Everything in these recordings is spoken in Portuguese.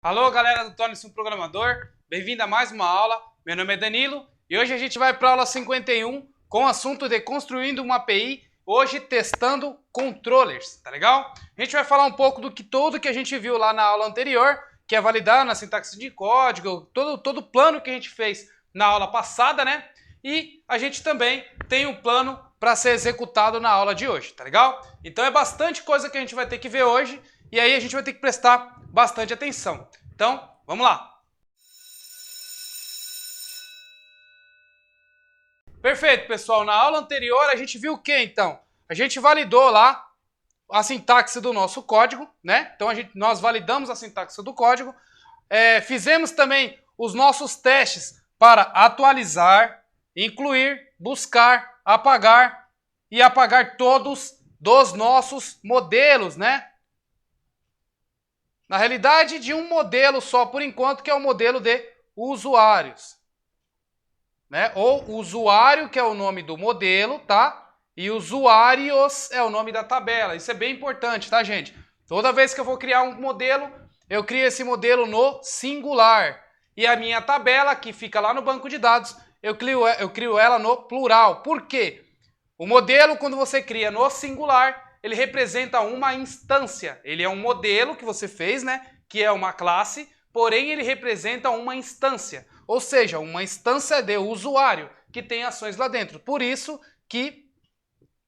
Alô, galera do Torne-se um Programador, bem-vindo a mais uma aula. Meu nome é Danilo e hoje a gente vai para a aula 51 com o assunto de construindo uma API, hoje testando controllers, tá legal? A gente vai falar um pouco do que tudo que a gente viu lá na aula anterior, que é validar na sintaxe de código, todo o plano que a gente fez na aula passada, né? E a gente também tem um plano para ser executado na aula de hoje, tá legal? Então é bastante coisa que a gente vai ter que ver hoje e aí a gente vai ter que prestar bastante atenção. Então, vamos lá. Perfeito, pessoal. Na aula anterior a gente viu o que então? A gente validou lá a sintaxe do nosso código, né? Então nós validamos a sintaxe do código. Fizemos também os nossos testes para atualizar, incluir, buscar, apagar e apagar todos dos nossos modelos, né? Na realidade, de um modelo só por enquanto, que é o modelo de usuários. Né? Ou usuário, que é o nome do modelo, tá? E usuários é o nome da tabela. Isso é bem importante, tá, gente? Toda vez que eu vou criar um modelo, eu crio esse modelo no singular. E a minha tabela, que fica lá no banco de dados, eu crio ela no plural. Por quê? O modelo, quando você cria no singular, ele representa uma instância. Ele é um modelo que você fez, né? Que é uma classe, porém ele representa uma instância. Ou seja, uma instância de usuário que tem ações lá dentro. Por isso que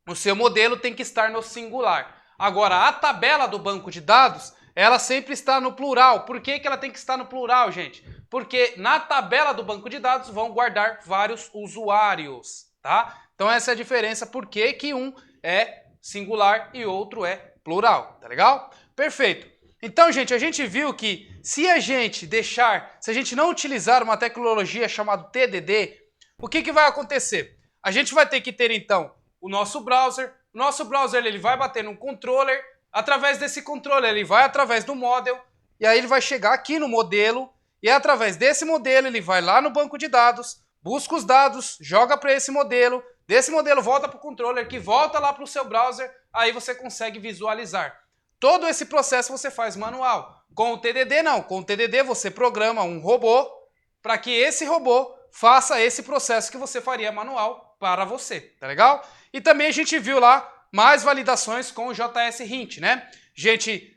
o seu modelo tem que estar no singular. Agora, a tabela do banco de dados, ela sempre está no plural. Por que ela tem que estar no plural, gente? Porque na tabela do banco de dados vão guardar vários usuários, tá? Então essa é a diferença, por que um é singular e outro é plural, tá legal? Perfeito. Então, gente, a gente viu que se a gente não utilizar uma tecnologia chamada TDD, o que vai acontecer? A gente vai ter que ter, então, o nosso browser. O nosso browser ele vai bater num controller. Através desse controller, ele vai através do model. E aí ele vai chegar aqui no modelo. E através desse modelo, ele vai lá no banco de dados, busca os dados, joga para esse modelo. Desse modelo volta para o controller, que volta lá para o seu browser. Aí você consegue visualizar. Todo esse processo você faz manual. Com o TDD não. Com o TDD você programa um robô para que esse robô faça esse processo que você faria manual para você, tá legal? E também a gente viu lá mais validações com o JS Hint, né? A gente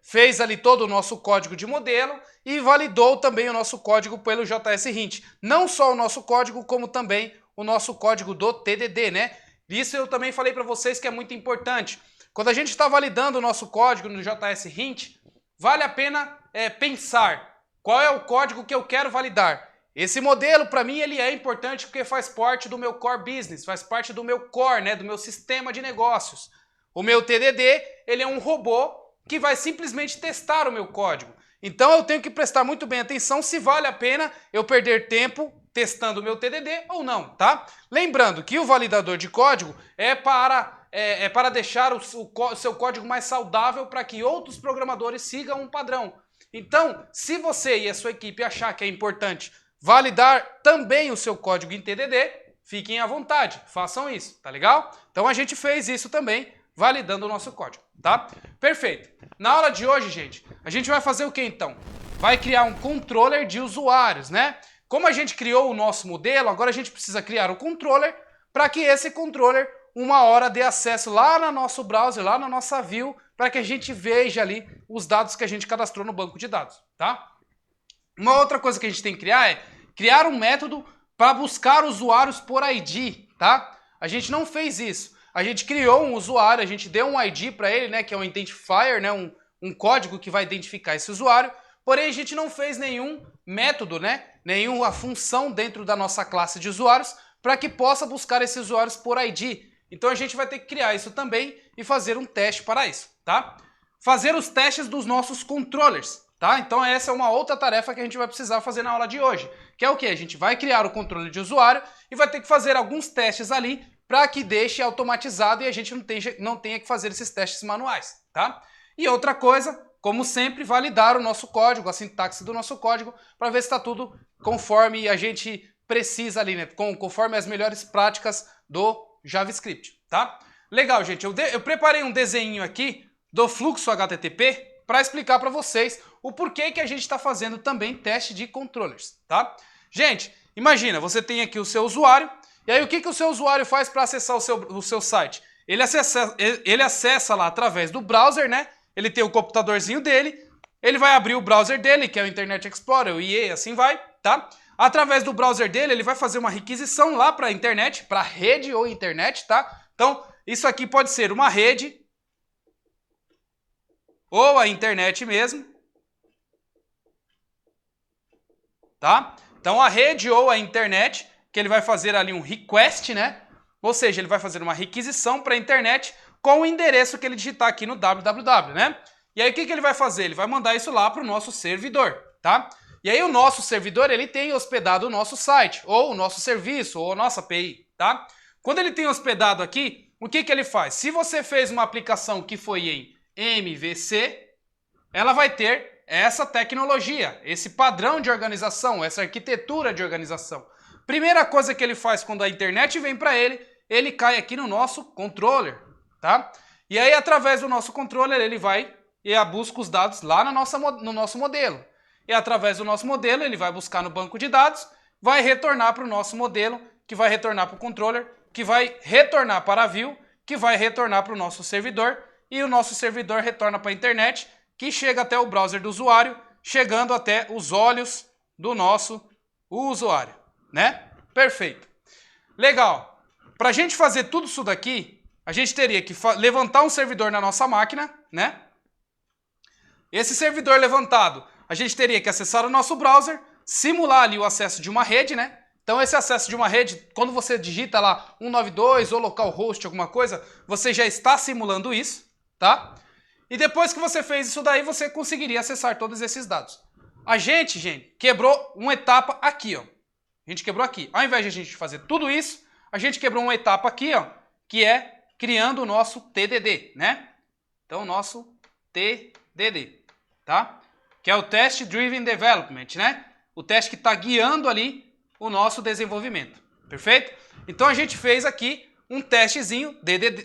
fez ali todo o nosso código de modelo e validou também o nosso código pelo JS Hint. Não só o nosso código, como também o nosso código do TDD, né? Isso eu também falei para vocês que é muito importante. Quando a gente está validando o nosso código no JS Hint, vale a pena pensar qual é o código que eu quero validar. Esse modelo, para mim, ele é importante porque faz parte do meu core business, faz parte do meu core, né, do meu sistema de negócios. O meu TDD, ele é um robô que vai simplesmente testar o meu código. Então eu tenho que prestar muito bem atenção se vale a pena eu perder tempo testando o meu TDD ou não, tá? Lembrando que o validador de código é para deixar o seu código mais saudável para que outros programadores sigam um padrão. Então, se você e a sua equipe achar que é importante validar também o seu código em TDD, fiquem à vontade, façam isso, tá legal? Então a gente fez isso também, validando o nosso código, tá? Perfeito. Na aula de hoje, gente, a gente vai fazer o que então? Vai criar um controller de usuários, né? Como a gente criou o nosso modelo, agora a gente precisa criar um controller para que esse controller, uma hora, dê acesso lá no nosso browser, lá na nossa view, para que a gente veja ali os dados que a gente cadastrou no banco de dados, tá? Uma outra coisa que a gente tem que criar é criar um método para buscar usuários por ID, tá? A gente não fez isso. A gente criou um usuário, a gente deu um ID para ele, né, que é um identifier, né, um código que vai identificar esse usuário, porém a gente não fez nenhum método, né, nenhuma função dentro da nossa classe de usuários para que possa buscar esses usuários por ID. Então a gente vai ter que criar isso também e fazer um teste para isso, tá? Fazer os testes dos nossos controllers, tá? Então essa é uma outra tarefa que a gente vai precisar fazer na aula de hoje, que é o que? A gente vai criar o controle de usuário e vai ter que fazer alguns testes ali para que deixe automatizado e a gente não tenha que fazer esses testes manuais, tá? E outra coisa, como sempre, validar o nosso código, a sintaxe do nosso código, para ver se está tudo conforme a gente precisa ali, né? Conforme as melhores práticas do JavaScript, tá? Legal, gente. Eu preparei um desenho aqui do fluxo HTTP para explicar para vocês o porquê que a gente está fazendo também teste de controllers, tá? Gente, imagina, você tem aqui o seu usuário, e aí o que o seu usuário faz para acessar o seu site? Ele acessa lá através do browser, né? Ele tem o computadorzinho dele, ele vai abrir o browser dele, que é o Internet Explorer, o IE, assim vai, tá? Através do browser dele, ele vai fazer uma requisição lá para a internet, para a rede ou internet, tá? Então, isso aqui pode ser uma rede ou a internet mesmo, tá? Então, a rede ou a internet, que ele vai fazer ali um request, né? Ou seja, ele vai fazer uma requisição para a internet com o endereço que ele digitar aqui no www, né? E aí o que ele vai fazer? Ele vai mandar isso lá para o nosso servidor, tá? E aí o nosso servidor, ele tem hospedado o nosso site, ou o nosso serviço, ou a nossa API, tá? Quando ele tem hospedado aqui, o que ele faz? Se você fez uma aplicação que foi em MVC, ela vai ter essa tecnologia, esse padrão de organização, essa arquitetura de organização. Primeira coisa que ele faz quando a internet vem para ele, ele cai aqui no nosso controller, tá? E aí, através do nosso controller, ele vai e busca os dados lá no nosso modelo. E através do nosso modelo, ele vai buscar no banco de dados, vai retornar para o nosso modelo, que vai retornar para o controller, que vai retornar para a view, que vai retornar para o nosso servidor, e o nosso servidor retorna para a internet, que chega até o browser do usuário, chegando até os olhos do nosso usuário, né? Perfeito. Legal. Para a gente fazer tudo isso daqui, a gente teria que levantar um servidor na nossa máquina, né? Esse servidor levantado, a gente teria que acessar o nosso browser, simular ali o acesso de uma rede, né? Então esse acesso de uma rede, quando você digita lá 192 ou localhost, alguma coisa, você já está simulando isso, tá? E depois que você fez isso daí, você conseguiria acessar todos esses dados. A gente, quebrou uma etapa aqui, ó. A gente quebrou aqui. Ao invés de a gente fazer tudo isso, a gente quebrou uma etapa aqui, ó, que é criando o nosso TDD, né? Então, o nosso TDD, tá? Que é o Test Driven Development, né? O teste que está guiando ali o nosso desenvolvimento, perfeito? Então, a gente fez aqui um testezinho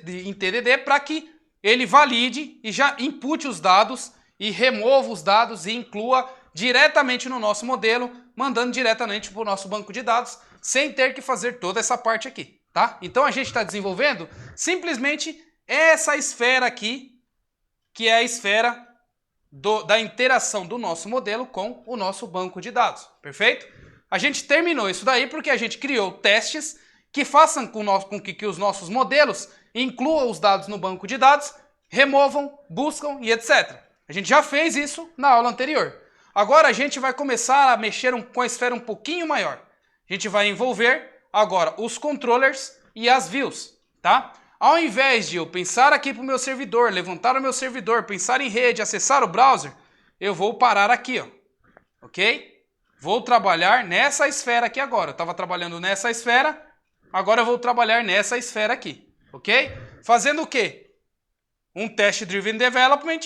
em TDD para que ele valide e já inpute os dados e remova os dados e inclua diretamente no nosso modelo, mandando diretamente para o nosso banco de dados, sem ter que fazer toda essa parte aqui, tá? Então a gente está desenvolvendo simplesmente essa esfera aqui, que é a esfera da interação do nosso modelo com o nosso banco de dados, perfeito? A gente terminou isso daí porque a gente criou testes que façam com que os nossos modelos incluam os dados no banco de dados, removam, buscam e etc. A gente já fez isso na aula anterior. Agora a gente vai começar a mexer com a esfera um pouquinho maior. A gente vai envolver agora os controllers e as views, tá? Ao invés de eu pensar aqui para o meu servidor, levantar o meu servidor, pensar em rede, acessar o browser, eu vou parar aqui, ó, ok? Vou trabalhar nessa esfera aqui agora. Eu estava trabalhando nessa esfera, agora eu vou trabalhar nessa esfera aqui, ok? Fazendo o quê? Um Test Driven Development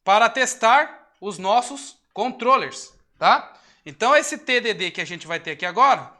para testar os nossos controllers, tá? Então esse TDD que a gente vai ter aqui agora,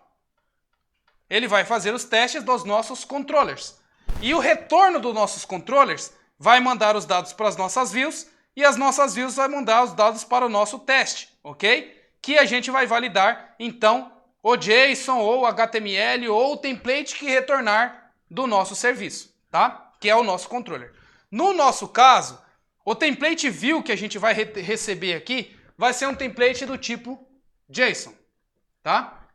ele vai fazer os testes dos nossos controllers. E o retorno dos nossos controllers vai mandar os dados para as nossas views e as nossas views vai mandar os dados para o nosso teste, ok? Que a gente vai validar, então, o JSON ou o HTML ou o template que retornar do nosso serviço, tá? Que é o nosso controller. No nosso caso, o template view que a gente vai receber aqui vai ser um template do tipo JSON, tá?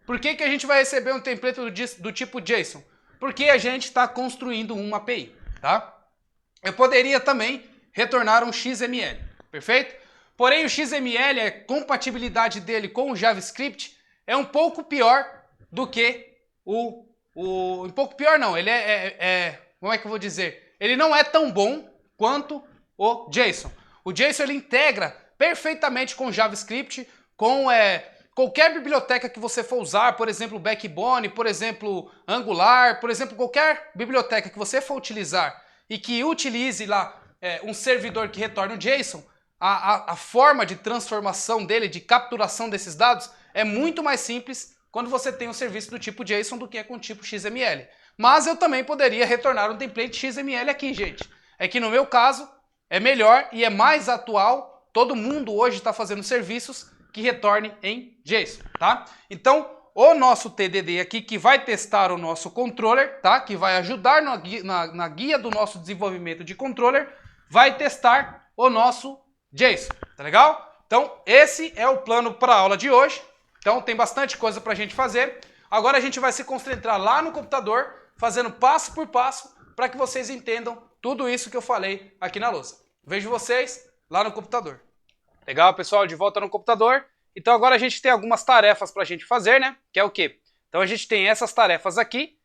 Por que a gente vai receber um template do tipo JSON? Porque a gente está construindo uma API, tá? Eu poderia também retornar um XML, perfeito? Porém, o XML, a compatibilidade dele com o JavaScript é um pouco pior do que um pouco pior não, ele como é que eu vou dizer? Ele não é tão bom quanto o JSON. O JSON ele integra perfeitamente com o JavaScript, com qualquer biblioteca que você for usar, por exemplo, Backbone, por exemplo, Angular, por exemplo, qualquer biblioteca que você for utilizar e que utilize lá um servidor que retorne o JSON, a forma de transformação dele, de capturação desses dados, é muito mais simples quando você tem um serviço do tipo JSON do que com o tipo XML. Mas eu também poderia retornar um template XML aqui, gente. É que no meu caso é melhor e é mais atual todo mundo hoje está fazendo serviços que retornem em JSON, tá? Então, o nosso TDD aqui, que vai testar o nosso controller, tá? Que vai ajudar na guia do nosso desenvolvimento de controller, vai testar o nosso JSON, tá legal? Então, esse é o plano para a aula de hoje. Então, tem bastante coisa para a gente fazer. Agora a gente vai se concentrar lá no computador, fazendo passo por passo, para que vocês entendam tudo isso que eu falei aqui na lousa. Vejo vocês lá no computador. Legal, pessoal? De volta no computador. Então agora a gente tem algumas tarefas para a gente fazer, né? Que é o quê? Então a gente tem essas tarefas aqui,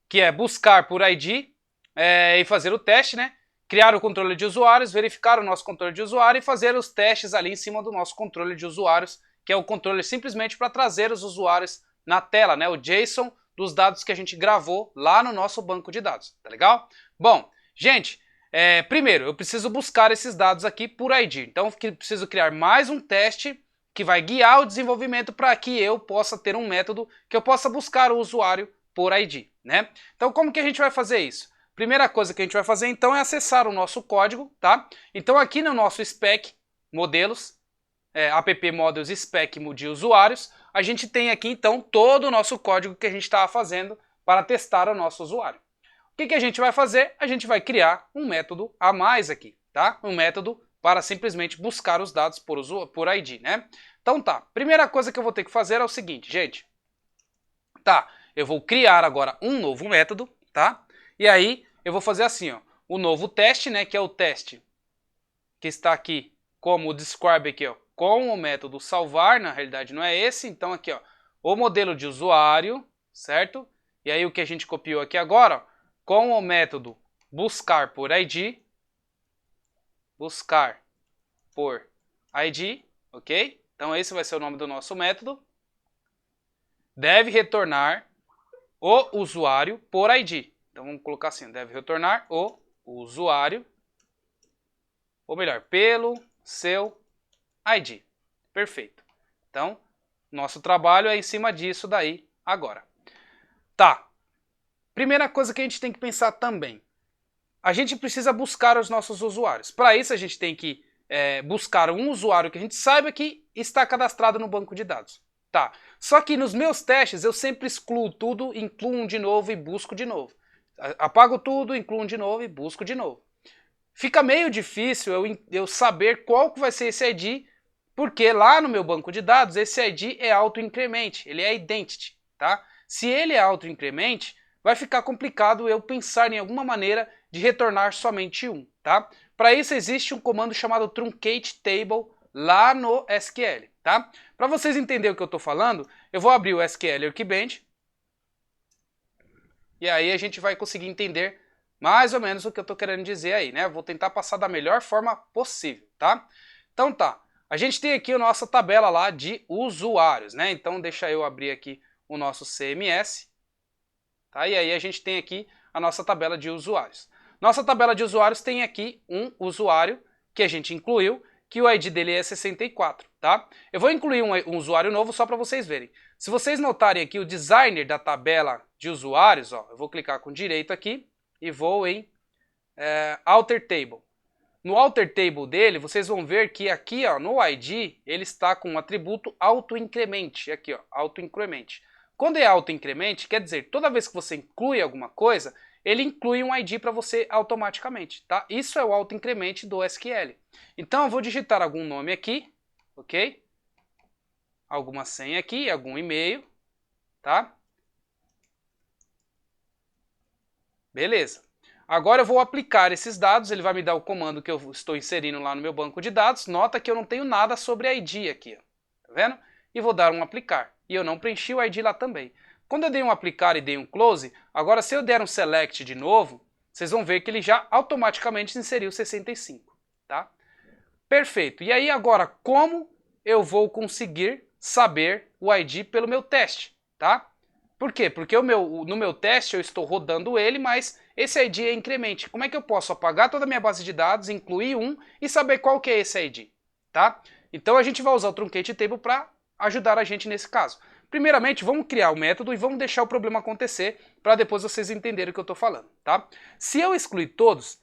que é buscar por ID e fazer o teste, né? Criar o controle de usuários, verificar o nosso controle de usuário e fazer os testes ali em cima do nosso controle de usuários, que é o controle simplesmente para trazer os usuários na tela, né? O JSON dos dados que a gente gravou lá no nosso banco de dados, tá legal? Bom, gente, primeiro eu preciso buscar esses dados aqui por ID. Então eu preciso criar mais um teste que vai guiar o desenvolvimento para que eu possa ter um método que eu possa buscar o usuário por ID, né? Então como que a gente vai fazer isso? Primeira coisa que a gente vai fazer então é acessar o nosso código, tá? Então aqui no nosso spec modelos, app models spec de usuários, a gente tem aqui então todo o nosso código que a gente estava fazendo para testar o nosso usuário. O que a gente vai fazer? A gente vai criar um método a mais aqui, tá? Um método para simplesmente buscar os dados por ID, né? Então tá, primeira coisa que eu vou ter que fazer é o seguinte, gente. Tá, eu vou criar agora um novo método, tá? E aí eu vou fazer assim, ó, o novo teste, né, que é o teste que está aqui como o describe aqui, ó, com o método salvar, na realidade não é esse, então aqui, ó, o modelo de usuário, certo? E aí o que a gente copiou aqui agora, ó, com o método buscar por ID, buscar por ID, ok? Então esse vai ser o nome do nosso método. Deve retornar o usuário por ID. Então vamos colocar assim, deve retornar o usuário, ou melhor, pelo seu ID. Perfeito. Então, nosso trabalho é em cima disso daí agora. Tá. Primeira coisa que a gente tem que pensar também. A gente precisa buscar os nossos usuários. Para isso a gente tem que buscar um usuário que a gente saiba que está cadastrado no banco de dados. Tá. Só que nos meus testes eu sempre excluo tudo, incluo um de novo e busco de novo. Apago tudo, incluo um de novo e busco de novo. Fica meio difícil eu saber qual que vai ser esse ID, porque lá no meu banco de dados esse ID é auto-increment, ele é identity, tá? Se ele é auto-increment, vai ficar complicado eu pensar em alguma maneira de retornar somente um, tá? Para isso existe um comando chamado truncate table lá no SQL, tá? Para vocês entenderem o que eu estou falando, eu vou abrir o SQL Workbench e aí a gente vai conseguir entender mais ou menos o que eu estou querendo dizer aí, né? Vou tentar passar da melhor forma possível, tá? Então tá, a gente tem aqui a nossa tabela lá de usuários, né? Então deixa eu abrir aqui o nosso CMS, tá? E aí a gente tem aqui a nossa tabela de usuários. Nossa tabela de usuários tem aqui um usuário que a gente incluiu, que o ID dele é 64, tá? Eu vou incluir um usuário novo só para vocês verem. Se vocês notarem aqui o designer da tabela de usuários, ó, eu vou clicar com direito aqui e vou em Alter Table. No Alter Table dele, vocês vão ver que aqui, ó, no ID, ele está com o atributo auto-increment, aqui, ó, auto-increment. Quando é auto-increment, quer dizer, toda vez que você inclui alguma coisa, ele inclui um ID para você automaticamente, tá? Isso é o auto-increment do SQL. Então eu vou digitar algum nome aqui, ok? Alguma senha aqui, algum e-mail, tá? Beleza. Agora eu vou aplicar esses dados, ele vai me dar o comando que eu estou inserindo lá no meu banco de dados. Nota que eu não tenho nada sobre ID aqui, ó. Tá vendo? E vou dar um aplicar. E eu não preenchi o ID lá também. Quando eu dei um aplicar e dei um close, agora se eu der um select de novo, vocês vão ver que ele já automaticamente inseriu 65, tá? Perfeito. E aí agora, como eu vou conseguir saber o ID pelo meu teste, tá? Por quê? Porque no meu teste eu estou rodando ele, mas esse ID é increment. Como é que eu posso apagar toda a minha base de dados, incluir um e saber qual que é esse ID, tá? Então a gente vai usar o truncate table para ajudar a gente nesse caso. Primeiramente, vamos criar o método e vamos deixar o problema acontecer para depois vocês entenderem o que eu estou falando, tá? Se eu excluir todos,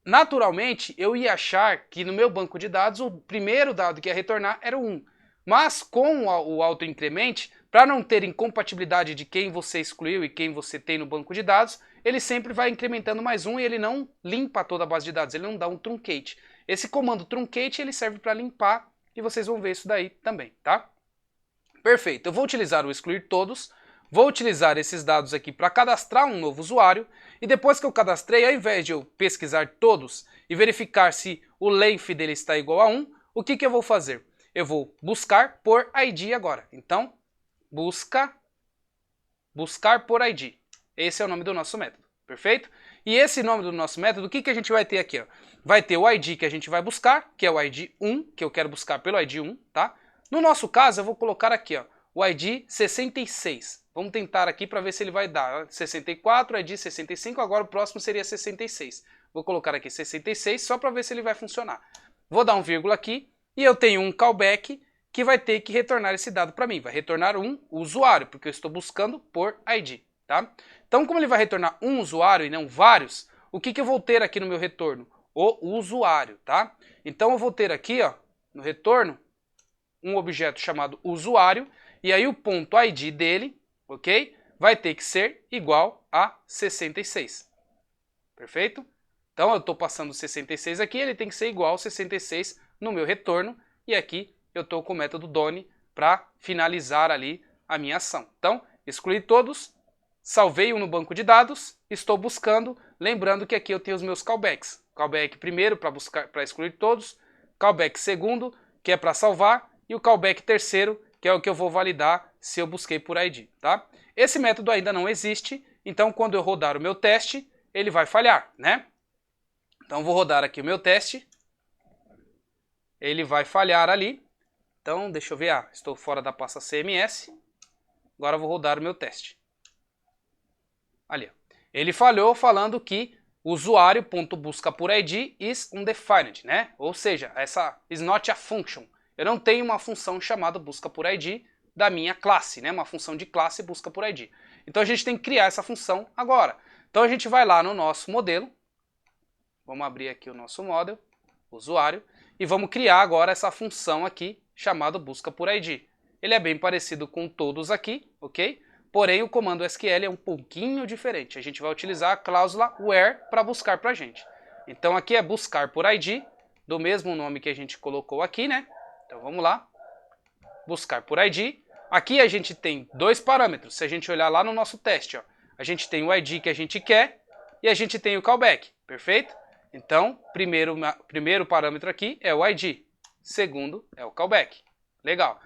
naturalmente, eu ia achar que no meu banco de dados o primeiro dado que ia retornar era o 1. Mas com o autoincrement, para não ter incompatibilidade de quem você excluiu e quem você tem no banco de dados, ele sempre vai incrementando mais um e ele não limpa toda a base de dados, ele não dá um truncate. Esse comando truncate ele serve para limpar e vocês vão ver isso daí também, tá? Perfeito, eu vou utilizar o excluir todos, vou utilizar esses dados aqui para cadastrar um novo usuário e depois que eu cadastrei, ao invés de eu pesquisar todos e verificar se o length dele está igual a 1, o que eu vou fazer? Eu vou buscar por ID agora. Então, buscar por ID. Esse é o nome do nosso método, perfeito? E esse nome do nosso método, o que a gente vai ter aqui? Ó? Vai ter o ID que a gente vai buscar, que é o ID 1, que eu quero buscar pelo ID 1, tá? No nosso caso, eu vou colocar aqui, ó, o ID 66. Vamos tentar aqui para ver se ele vai dar 64, ID 65, agora o próximo seria 66. Vou colocar aqui 66 só para ver se ele vai funcionar. Vou dar um vírgula aqui e eu tenho um callback que vai ter que retornar esse dado para mim. Vai retornar um usuário, porque eu estou buscando por ID, tá? Então, como ele vai retornar um usuário e não vários, o que eu vou ter aqui no meu retorno? O usuário, tá? Então, eu vou ter aqui, ó, no retorno, um objeto chamado usuário, e aí o ponto ID dele, ok? Vai ter que ser igual a 66. Perfeito? Então eu estou passando 66 aqui, ele tem que ser igual a 66 no meu retorno, e aqui eu estou com o método done para finalizar ali a minha ação. Então, excluí todos, salvei um no banco de dados, estou buscando, lembrando que aqui eu tenho os meus callbacks. Callback primeiro para excluir todos, callback segundo, que é para salvar, e o callback terceiro, que é o que eu vou validar se eu busquei por ID, tá? Esse método ainda não existe, então quando eu rodar o meu teste, ele vai falhar, né? Então vou rodar aqui o meu teste, ele vai falhar ali. Então deixa eu ver, estou fora da pasta CMS, agora eu vou rodar o meu teste. Ali, ó. Ele falhou falando que usuário.busca por ID is undefined, né? Ou seja, essa is not a function. Eu não tenho uma função chamada busca por ID da minha classe, né? Uma função de classe busca por ID. Então a gente tem que criar essa função agora. Então a gente vai lá no nosso modelo, vamos abrir aqui o nosso model, usuário, e vamos criar agora essa função aqui chamada busca por ID. Ele é bem parecido com todos aqui, ok? Porém o comando SQL é um pouquinho diferente. A gente vai utilizar a cláusula where para buscar para a gente. Então aqui é buscar por ID, do mesmo nome que a gente colocou aqui, né? Então vamos lá, buscar por ID. Aqui a gente tem dois parâmetros. Se a gente olhar lá no nosso teste, ó, a gente tem o ID que a gente quer e a gente tem o callback, perfeito? Então, primeiro parâmetro aqui é o ID, segundo é o callback. Legal.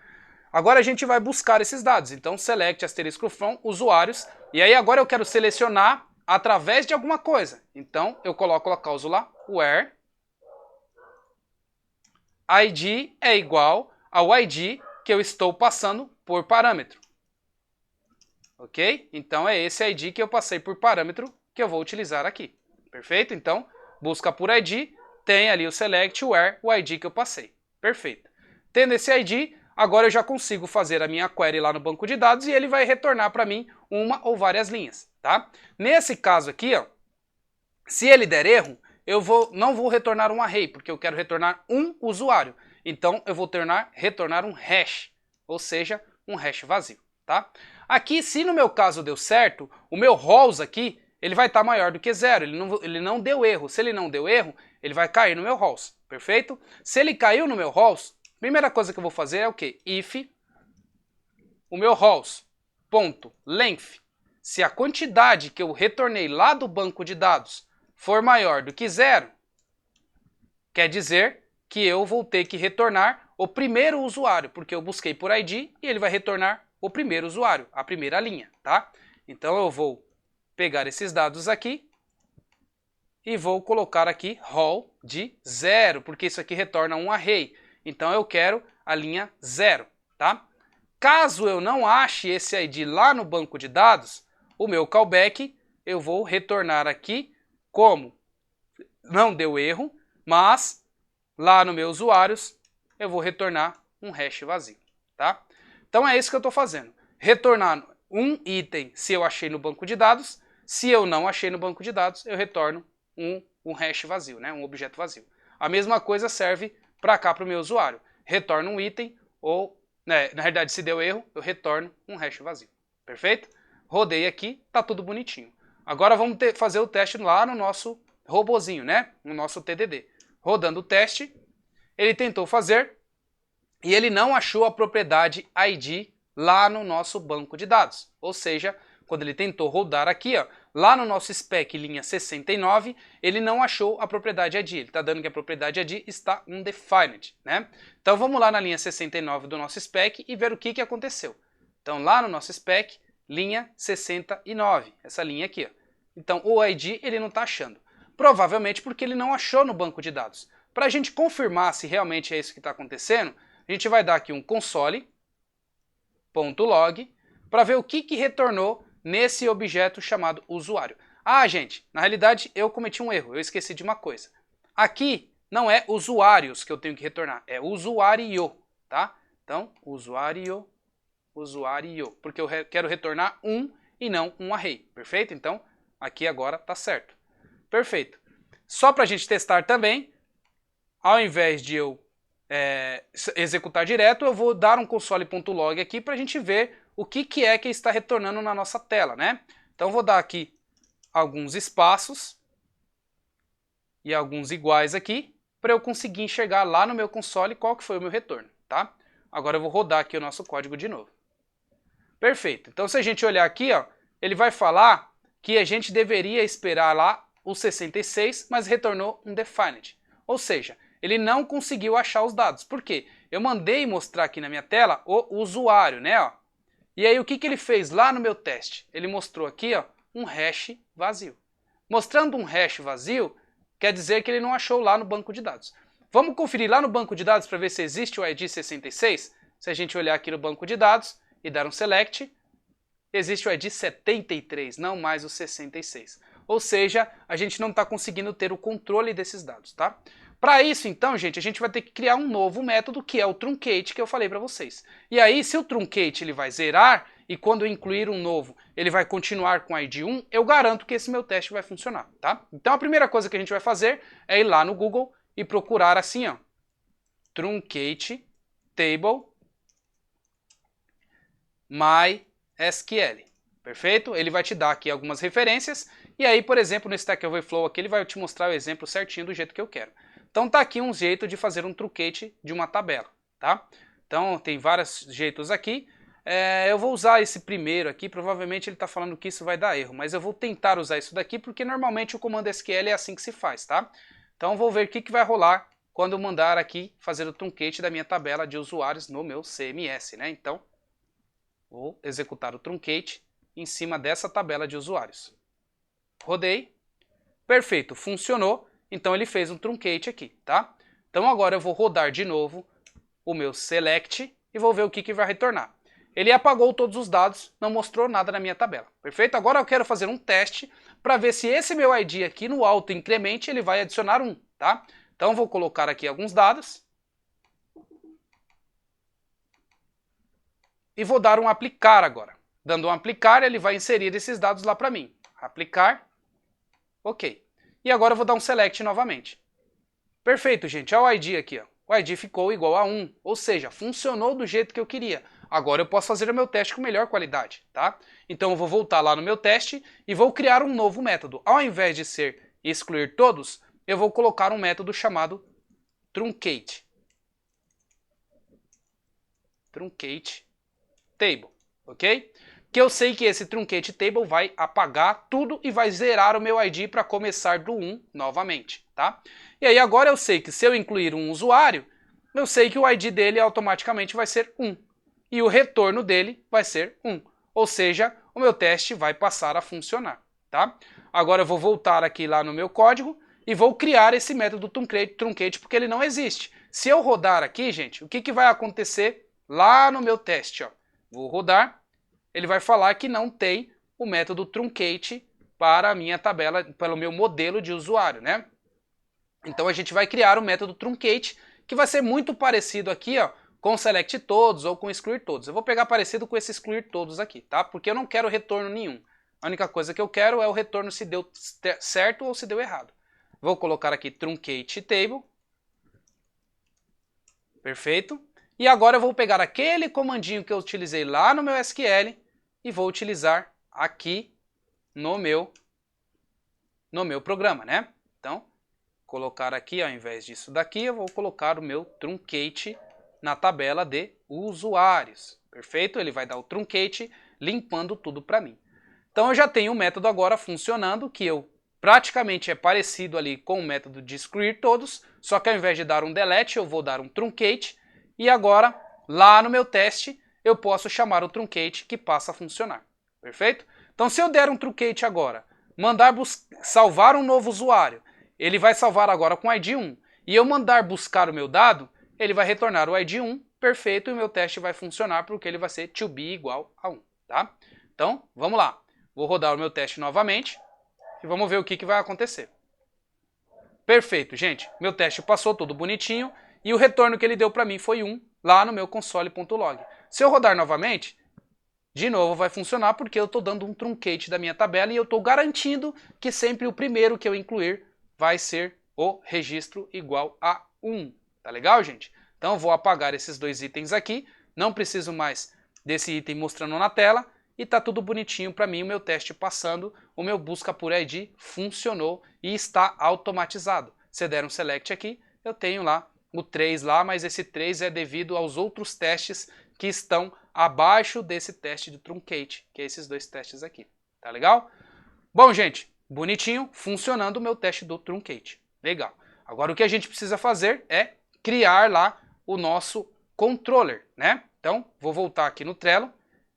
Agora a gente vai buscar esses dados. Então, select asterisco from usuários. E aí agora eu quero selecionar através de alguma coisa. Então, eu coloco a cláusula where ID é igual ao ID que eu estou passando por parâmetro. Ok? Então é esse ID que eu passei por parâmetro que eu vou utilizar aqui. Perfeito? Então, busca por ID, tem ali o select where, o ID que eu passei. Perfeito. Tendo esse ID, agora eu já consigo fazer a minha query lá no banco de dados e ele vai retornar para mim uma ou várias linhas. Tá? Nesse caso aqui, ó, se ele der erro, eu não vou retornar um array, porque eu quero retornar um usuário. Então, eu vou retornar um hash, ou seja, um hash vazio. Tá? Aqui, se no meu caso deu certo, o meu rows aqui, ele vai estar maior do que 0. Ele não deu erro. Se ele não deu erro, ele vai cair no meu rows. Perfeito? Se ele caiu no meu rows, a primeira coisa que eu vou fazer é o quê? If o meu rows.length, se a quantidade que eu retornei lá do banco de dados for maior do que 0, quer dizer que eu vou ter que retornar o primeiro usuário, porque eu busquei por ID e ele vai retornar o primeiro usuário, a primeira linha, tá? Então eu vou pegar esses dados aqui e vou colocar aqui roll de 0, porque isso aqui retorna um array. Então eu quero a linha 0, tá? Caso eu não ache esse ID lá no banco de dados, o meu callback eu vou retornar aqui como não deu erro, mas lá no meus usuários eu vou retornar um hash vazio, tá? Então é isso que eu estou fazendo. Retornar um item se eu achei no banco de dados. Se eu não achei no banco de dados, eu retorno um um hash vazio, né? Um objeto vazio. A mesma coisa serve para cá, para o meu usuário. Retorno um item ou, né, na realidade, se deu erro, eu retorno um hash vazio. Perfeito? Rodei aqui, tá tudo bonitinho. Agora vamos fazer o teste lá no nosso robozinho, né? No nosso TDD. Rodando o teste, ele tentou fazer e ele não achou a propriedade ID lá no nosso banco de dados. Ou seja, quando ele tentou rodar aqui, ó, lá no nosso spec linha 69, ele não achou a propriedade ID. Ele está dando que a propriedade ID está undefined, né? Então vamos lá na linha 69 do nosso spec e ver o que aconteceu. Então lá no nosso spec, linha 69, essa linha aqui, ó. Então o ID ele não está achando. Provavelmente porque ele não achou no banco de dados. Para a gente confirmar se realmente é isso que está acontecendo, a gente vai dar aqui um console.log para ver o que retornou nesse objeto chamado usuário. Ah, gente, na realidade eu cometi um erro, eu esqueci de uma coisa. Aqui não é usuários que eu tenho que retornar, é usuário, tá? Então, usuário, porque eu quero retornar um e não um array, perfeito? Então, aqui agora tá certo. Perfeito. Só para a gente testar também, ao invés de eu executar direto, eu vou dar um console.log aqui para a gente ver o que está retornando na nossa tela, né? Então vou dar aqui alguns espaços e alguns iguais aqui para eu conseguir enxergar lá no meu console qual que foi o meu retorno, tá? Agora eu vou rodar aqui o nosso código de novo. Perfeito. Então se a gente olhar aqui, ó, ele vai falar que a gente deveria esperar lá o 66, mas retornou undefined. Ou seja, ele não conseguiu achar os dados. Por quê? Eu mandei mostrar aqui na minha tela o usuário, né? Ó. E aí o que ele fez lá no meu teste? Ele mostrou aqui, ó, um hash vazio. Mostrando um hash vazio, quer dizer que ele não achou lá no banco de dados. Vamos conferir lá no banco de dados para ver se existe o ID 66? Se a gente olhar aqui no banco de dados e dar um select, existe o ID 73, não mais o 66. Ou seja, a gente não está conseguindo ter o controle desses dados, tá? Para isso, então, gente, a gente vai ter que criar um novo método, que é o truncate, que eu falei para vocês. E aí, se o truncate ele vai zerar, e quando eu incluir um novo, ele vai continuar com ID 1, eu garanto que esse meu teste vai funcionar, tá? Então, a primeira coisa que a gente vai fazer é ir lá no Google e procurar assim, ó, truncate table MySQL. Perfeito? Ele vai te dar aqui algumas referências, e aí, por exemplo, no Stack Overflow aqui, ele vai te mostrar o exemplo certinho do jeito que eu quero. Então tá aqui um jeito de fazer um truncate de uma tabela, tá? Então tem vários jeitos aqui. Eu vou usar esse primeiro aqui, provavelmente ele está falando que isso vai dar erro, mas eu vou tentar usar isso daqui porque normalmente o comando SQL é assim que se faz, tá? Então vou ver o que vai rolar quando eu mandar aqui fazer o truncate da minha tabela de usuários no meu CMS, né? Então vou executar o truncate em cima dessa tabela de usuários. Rodei. Perfeito, funcionou. Então ele fez um truncate aqui, tá? Então agora eu vou rodar de novo o meu select e vou ver o que vai retornar. Ele apagou todos os dados, não mostrou nada na minha tabela, perfeito? Agora eu quero fazer um teste para ver se esse meu ID aqui no auto incremente ele vai adicionar 1, tá? Então vou colocar aqui alguns dados e vou dar um aplicar agora. Dando um aplicar, ele vai inserir esses dados lá para mim. Aplicar, ok. E agora eu vou dar um select novamente. Perfeito, gente. Olha o ID aqui. Ó. O ID ficou igual a 1, ou seja, funcionou do jeito que eu queria. Agora eu posso fazer o meu teste com melhor qualidade, tá? Então eu vou voltar lá no meu teste e vou criar um novo método. Ao invés de ser excluir todos, eu vou colocar um método chamado truncate. Truncate table, ok? Que eu sei que esse truncate table vai apagar tudo e vai zerar o meu ID para começar do 1 novamente, tá? E aí agora eu sei que se eu incluir um usuário, eu sei que o ID dele automaticamente vai ser 1. E o retorno dele vai ser 1. Ou seja, o meu teste vai passar a funcionar, tá? Agora eu vou voltar aqui lá no meu código e vou criar esse método truncate porque ele não existe. Se eu rodar aqui, gente, o que vai acontecer lá no meu teste? Ó? Vou rodar. Ele vai falar que não tem o método truncate para a minha tabela, pelo meu modelo de usuário, né? Então a gente vai criar o método truncate, que vai ser muito parecido aqui, ó, com select todos ou com excluir todos. Eu vou pegar parecido com esse excluir todos aqui, tá? Porque eu não quero retorno nenhum. A única coisa que eu quero é o retorno se deu certo ou se deu errado. Vou colocar aqui truncate table. Perfeito. E agora eu vou pegar aquele comandinho que eu utilizei lá no meu SQL e vou utilizar aqui no meu programa, né? Então, colocar aqui, ao invés disso daqui, eu vou colocar o meu truncate na tabela de usuários. Perfeito? Ele vai dar o truncate limpando tudo para mim. Então eu já tenho um método agora funcionando, que praticamente é parecido ali com o método de excluir todos, só que ao invés de dar um delete, eu vou dar um truncate, e agora, lá no meu teste, eu posso chamar o truncate que passa a funcionar. Perfeito? Então se eu der um truncate agora, mandar salvar um novo usuário, ele vai salvar agora com ID 1, e eu mandar buscar o meu dado, ele vai retornar o ID 1, perfeito, e o meu teste vai funcionar porque ele vai ser to be igual a 1, tá? Então, vamos lá. Vou rodar o meu teste novamente e vamos ver o que vai acontecer. Perfeito, gente. Meu teste passou tudo bonitinho e o retorno que ele deu para mim foi 1 lá no meu console.log. Se eu rodar novamente, de novo vai funcionar porque eu estou dando um truncate da minha tabela e eu estou garantindo que sempre o primeiro que eu incluir vai ser o registro igual a 1. Tá legal, gente? Então eu vou apagar esses dois itens aqui, não preciso mais desse item mostrando na tela e tá tudo bonitinho para mim, o meu teste passando, o meu busca por ID funcionou e está automatizado. Se der um select aqui, eu tenho lá o 3 lá, mas esse 3 é devido aos outros testes que estão abaixo desse teste de truncate, que é esses dois testes aqui. Tá legal? Bom, gente, bonitinho, funcionando o meu teste do truncate. Legal. Agora o que a gente precisa fazer é criar lá o nosso controller, né? Então, vou voltar aqui no Trello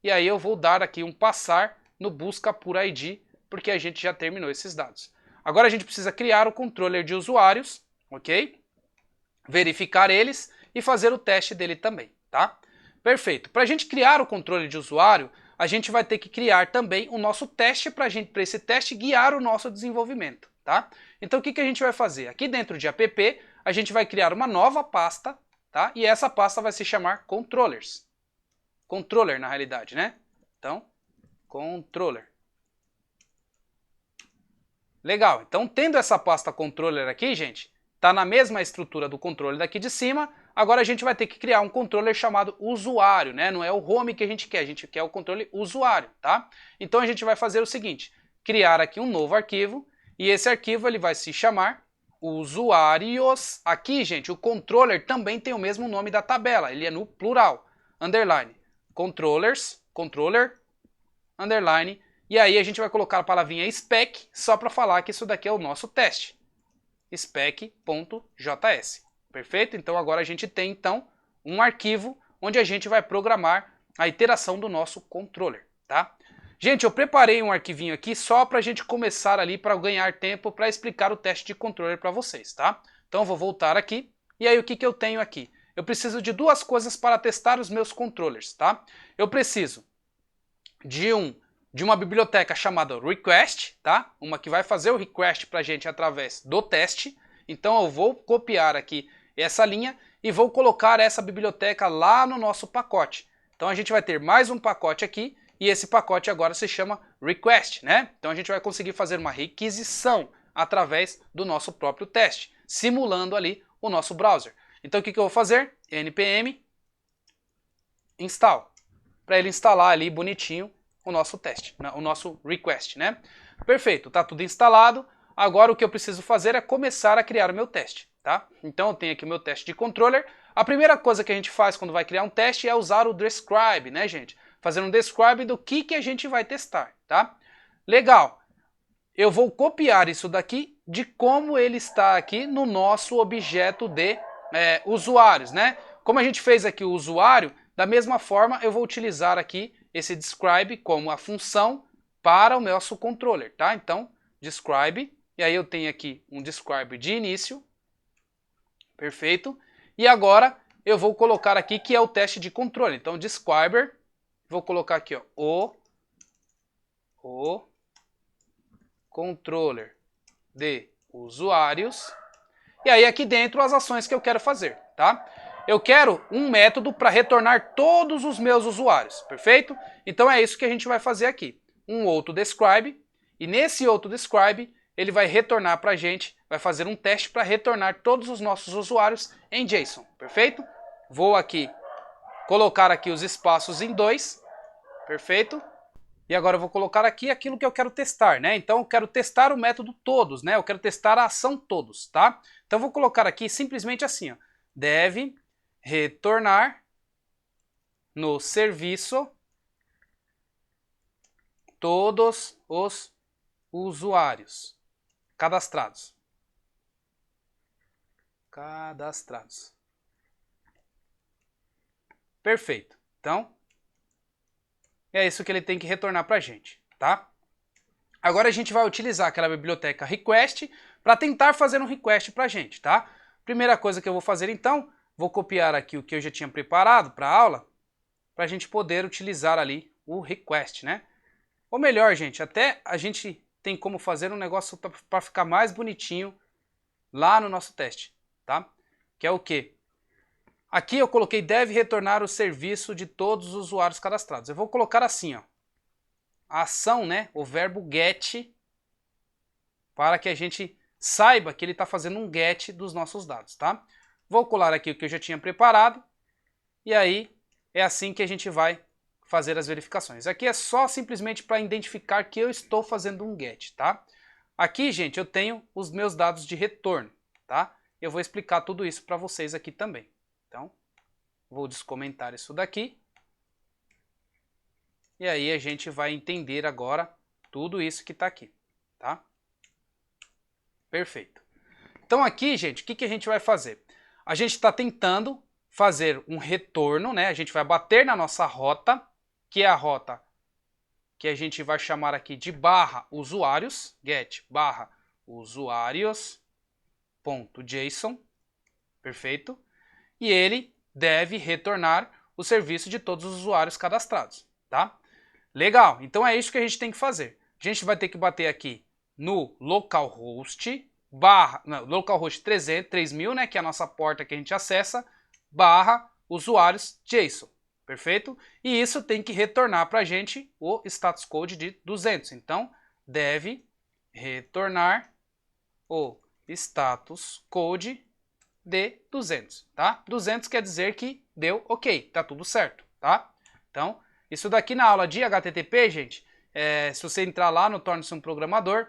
e aí eu vou dar aqui um passar no busca por ID, porque a gente já terminou esses dados. Agora a gente precisa criar o controller de usuários, ok? Verificar eles e fazer o teste dele também, tá? Perfeito. Para a gente criar o controle de usuário, a gente vai ter que criar também o nosso teste para esse teste guiar o nosso desenvolvimento, tá? Então o que a gente vai fazer? Aqui dentro de app, a gente vai criar uma nova pasta, tá? E essa pasta vai se chamar controllers. Controller na realidade, né? Então, controller. Legal. Então, tendo essa pasta controller aqui, gente, tá na mesma estrutura do controller daqui de cima. Agora a gente vai ter que criar um controller chamado usuário, né? Não é o home que a gente quer o controle usuário, tá? Então a gente vai fazer o seguinte, criar aqui um novo arquivo, e esse arquivo ele vai se chamar usuários. Aqui, gente, o controller também tem o mesmo nome da tabela, ele é no plural, underline, controllers, controller, underline, e aí a gente vai colocar a palavrinha spec, só para falar que isso daqui é o nosso teste, spec.js. Perfeito? Então agora a gente tem então um arquivo onde a gente vai programar a iteração do nosso controller, tá? Gente, eu preparei um arquivinho aqui só para a gente começar ali para ganhar tempo para explicar o teste de controller para vocês, tá? Então eu vou voltar aqui e aí o que eu tenho aqui? Eu preciso de duas coisas para testar os meus controllers, tá? Eu preciso de uma biblioteca chamada request, tá? Uma que vai fazer o request para a gente através do teste. Então eu vou copiar aqui essa linha e vou colocar essa biblioteca lá no nosso pacote. Então a gente vai ter mais um pacote aqui e esse pacote agora se chama request, né? Então a gente vai conseguir fazer uma requisição através do nosso próprio teste, simulando ali o nosso browser. Então o que eu vou fazer? npm install, para ele instalar ali bonitinho o nosso teste, o nosso request, né? Perfeito, tá tudo instalado. Agora o que eu preciso fazer é começar a criar o meu teste, tá? Então eu tenho aqui o meu teste de controller. A primeira coisa que a gente faz quando vai criar um teste é usar o describe, né, gente? Fazer um describe do que a gente vai testar, tá? Legal. Eu vou copiar isso daqui de como ele está aqui no nosso objeto de usuários, né? Como a gente fez aqui o usuário, da mesma forma eu vou utilizar aqui esse describe como a função para o nosso controller, tá? Então, describe, e aí eu tenho aqui um describe de início, perfeito, e agora eu vou colocar aqui que é o teste de controle, então describer, vou colocar aqui ó, o controller de usuários, e aí aqui dentro as ações que eu quero fazer, tá? Eu quero um método para retornar todos os meus usuários, perfeito? Então é isso que a gente vai fazer aqui. Um outro describe, e nesse outro describe, ele vai retornar para a gente, vai fazer um teste para retornar todos os nossos usuários em JSON, perfeito? Vou aqui colocar aqui os espaços em 2, perfeito? E agora eu vou colocar aqui aquilo que eu quero testar, né? Então eu quero testar o método todos, né? Eu quero testar a ação todos, tá? Então eu vou colocar aqui simplesmente assim, ó. Deve retornar no serviço todos os usuários cadastrados. Perfeito. Então, é isso que ele tem que retornar para a gente, tá? Agora a gente vai utilizar aquela biblioteca request para tentar fazer um request para a gente, tá? Primeira coisa que eu vou fazer então, vou copiar aqui o que eu já tinha preparado para a aula, para a gente poder utilizar ali o request, né? Ou melhor, gente, até a gente tem como fazer um negócio para ficar mais bonitinho lá no nosso teste, tá? Que é o quê? Aqui eu coloquei deve retornar o serviço de todos os usuários cadastrados. Eu vou colocar assim, ó. A ação, né? O verbo get, para que a gente saiba que ele está fazendo um get dos nossos dados, tá? Vou colar aqui o que eu já tinha preparado. E aí é assim que a gente vai fazer as verificações. Aqui é só simplesmente para identificar que eu estou fazendo um get, tá? Aqui, gente, eu tenho os meus dados de retorno, tá? Eu vou explicar tudo isso para vocês aqui também. Então, vou descomentar isso daqui. E aí a gente vai entender agora tudo isso que está aqui, tá? Perfeito. Então aqui, gente, o que a gente vai fazer? A gente está tentando fazer um retorno, né? A gente vai bater na nossa rota, que é a rota que a gente vai chamar aqui de barra usuários, get barra usuários.json, perfeito? E ele deve retornar o serviço de todos os usuários cadastrados, tá? Legal, então é isso que a gente tem que fazer. A gente vai ter que bater aqui no localhost, localhost 3000, né, que é a nossa porta que a gente acessa, barra usuários JSON, perfeito? E isso tem que retornar para a gente o status code de 200. Então, deve retornar o status code de 200, tá? 200 quer dizer que deu ok, tá tudo certo, tá? Então, isso daqui na aula de HTTP, gente, se você entrar lá no Torne-se um Programador,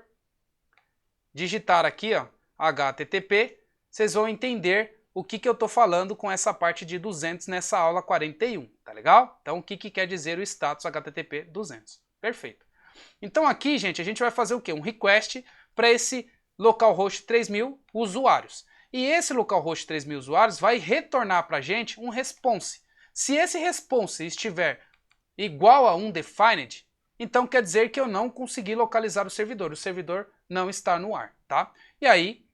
digitar aqui, ó, HTTP, vocês vão entender o que eu tô falando com essa parte de 200 nessa aula 41, tá legal? Então, o que quer dizer o status HTTP 200? Perfeito. Então, aqui, gente, a gente vai fazer o quê? Um request para esse localhost 3000 usuários. E esse localhost 3000 usuários vai retornar para a gente um response. Se esse response estiver igual a undefined, então quer dizer que eu não consegui localizar o servidor não está no ar, tá? E aí,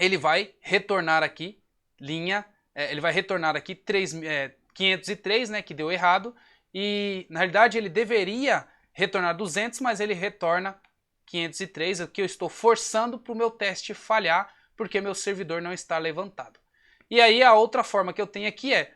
ele vai retornar aqui, ele vai retornar aqui 503, né, que deu errado, e na realidade ele deveria retornar 200, mas ele retorna 503, o que eu estou forçando para o meu teste falhar, porque meu servidor não está levantado. E aí a outra forma que eu tenho aqui é,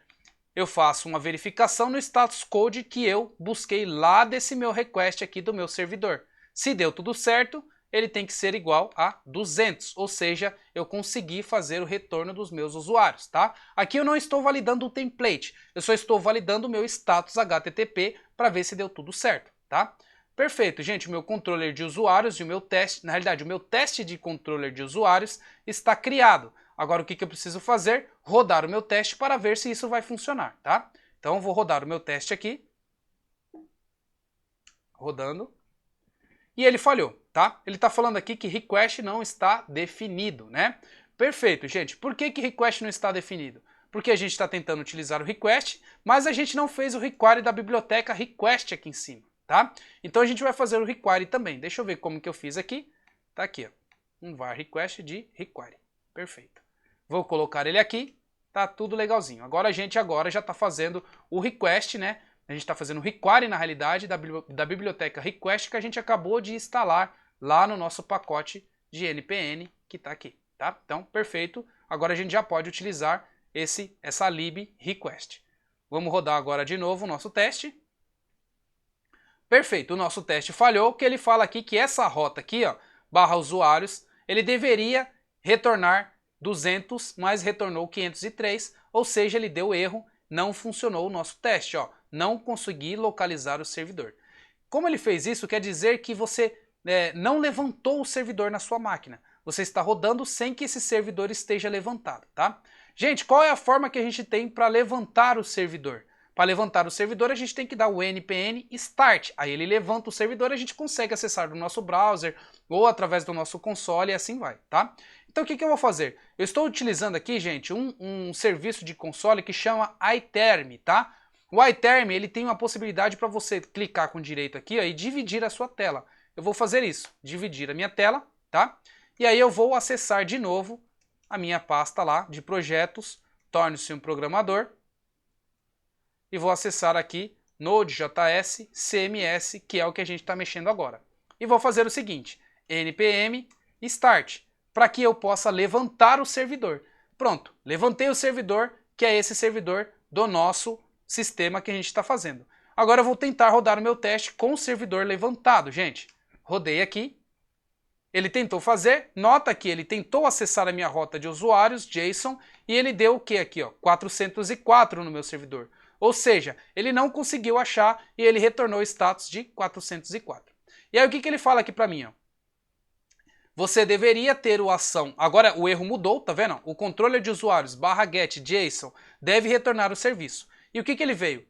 eu faço uma verificação no status code que eu busquei lá desse meu request aqui do meu servidor. Se deu tudo certo, ele tem que ser igual a 200, ou seja, eu consegui fazer o retorno dos meus usuários, tá? Aqui eu não estou validando o template, eu só estou validando o meu status HTTP para ver se deu tudo certo, tá? Perfeito, gente, o meu controller de usuários e o meu teste, na realidade, o meu teste de controller de usuários está criado. Agora o que eu preciso fazer? Rodar o meu teste para ver se isso vai funcionar, tá? Então eu vou rodar o meu teste aqui. Rodando. E ele falhou, tá? Ele está falando aqui que request não está definido, né? Perfeito, gente. Por que request não está definido? Porque a gente está tentando utilizar o request, mas a gente não fez o require da biblioteca request aqui em cima, tá? Então a gente vai fazer o require também. Deixa eu ver como que eu fiz aqui. Tá aqui, ó. Um var request de require. Perfeito. Vou colocar ele aqui. Tá tudo legalzinho. Agora a gente já está fazendo o request, né? A gente está fazendo o require, na realidade, da biblioteca request que a gente acabou de instalar lá no nosso pacote de NPN que está aqui, tá? Então, perfeito. Agora a gente já pode utilizar essa lib request. Vamos rodar agora de novo o nosso teste. Perfeito, o nosso teste falhou, que ele fala aqui que essa rota aqui, ó, barra usuários, ele deveria retornar 200, mas retornou 503, ou seja, ele deu erro, não funcionou o nosso teste, ó, não consegui localizar o servidor. Como ele fez isso, quer dizer que você não levantou o servidor na sua máquina. Você está rodando sem que esse servidor esteja levantado, tá? Gente, qual é a forma que a gente tem para levantar o servidor? Para levantar o servidor, a gente tem que dar o npm start. Aí ele levanta o servidor e a gente consegue acessar do nosso browser ou através do nosso console e assim vai, tá? Então o que eu vou fazer? Eu estou utilizando aqui, gente, um serviço de console que chama iTerm, tá? O iTerm, ele tem uma possibilidade para você clicar com direito aqui, ó, e dividir a sua tela. Eu vou fazer isso, dividir a minha tela, tá? E aí eu vou acessar de novo a minha pasta lá de projetos, torne-se um programador, e vou acessar aqui Node.js CMS, que é o que a gente está mexendo agora. E vou fazer o seguinte, npm start, para que eu possa levantar o servidor. Pronto, levantei o servidor, que é esse servidor do nosso sistema que a gente está fazendo. Agora eu vou tentar rodar o meu teste com o servidor levantado, gente. Rodei aqui, ele tentou fazer, nota que ele tentou acessar a minha rota de usuários, JSON, e ele deu o que aqui, ó, 404 no meu servidor. Ou seja, ele não conseguiu achar e ele retornou o status de 404. E aí o que ele fala aqui para mim, ó? Você deveria ter o ação. Agora o erro mudou, tá vendo? O controller de usuários /get JSON deve retornar o serviço. E o que ele veio?